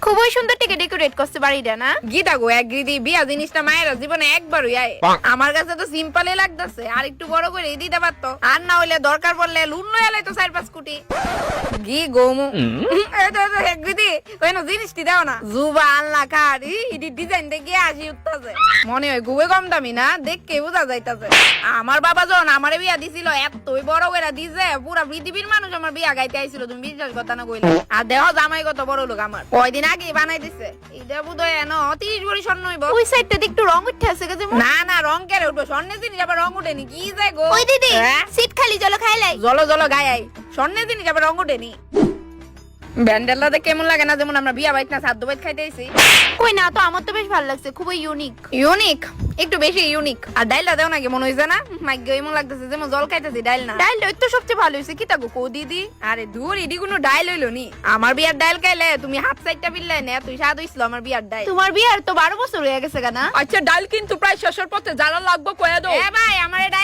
খুবই সুন্দর টিকে ডেকোরেট করতে বাড়িটা না? গীতা গো একগিরি বিয়া জিনিসটা মায়ের জীবনে একবারই আয়। আমার কাছে তো সিম্পলই লাগতেছে, আর একটু বড় করে দিতে পারতো, আর না হইলে দরকার পড়লে লুন এলাই তো 4-5 কোটি। গি গোমু একগিরি কইনো জিনিসটি দাও না, জুবা আল্লাহ কার ইডি ডিজাইন দেখে আসি উঠতাছে, মনে হয় গুবে কম দামি না, দেখকে বোঝা যাইতাছে। আমার বাবা যখন আমারে বিয়া দিছিল এতই বড় করে দিছে, পুরা পৃথিবীর মানুষ আমার বিয়া গাইতে আইছিল, তুমি বিশ্বাস করতে না কইলে। আর দেহ জামাই কত বড় লোক আমার, কয়দিন আগে বানাই দিছে। এটা বোধহয় এনো 30 ভরি স্বর্ণ হইব। ওই সাইডটা একটু রং উঠে আছে গো যেমন। না না রং কেড়ে উঠবো, স্বর্ণের জিনিস আবার রং উঠেনি, কি যায় গো। ওই দিদি হ্যাঁ? সিট খালি চলো খাইলাই। জলো জলো গায়ে আই, স্বর্ণের জিনিস আবার রং উঠেনি। ব্যান্ডেলটা কেমন লাগে না, যেমন আমরা বিয়া বাইক না সাদ্য বাইক খাইতে আইছি। কই না তো, আমার তো বেশ ভালো লাগছে, খুবই ইউনিক। ইউনিক, একটু বেশি ইউনিক। আর ডাইলটা দেও নাকি মনে হইছে না, মাইগ্য এমন লাগতেছে যেমন জল খাইতেছি, ডাইল না। ডাইলটা তো সবচেয়ে ভালো হইছে, কি তাগো কো দিদি? আরে দূর ইডি কোনো ডাইল হইলো নি, আমার বিয়ার ডাইল খাইলে তুমি হাফ সাইডটা বিললাই না, তুই স্বাদ হইছিল আমার বিয়ার ডাইল। তোমার বিয়ার তো 12 বছর হয়ে গেছে না? আচ্ছা ডাল কিন্তু প্রায় শেষের পথে, যারা লাগবে কয়ে দাও। এ ভাই আমারে ডাইল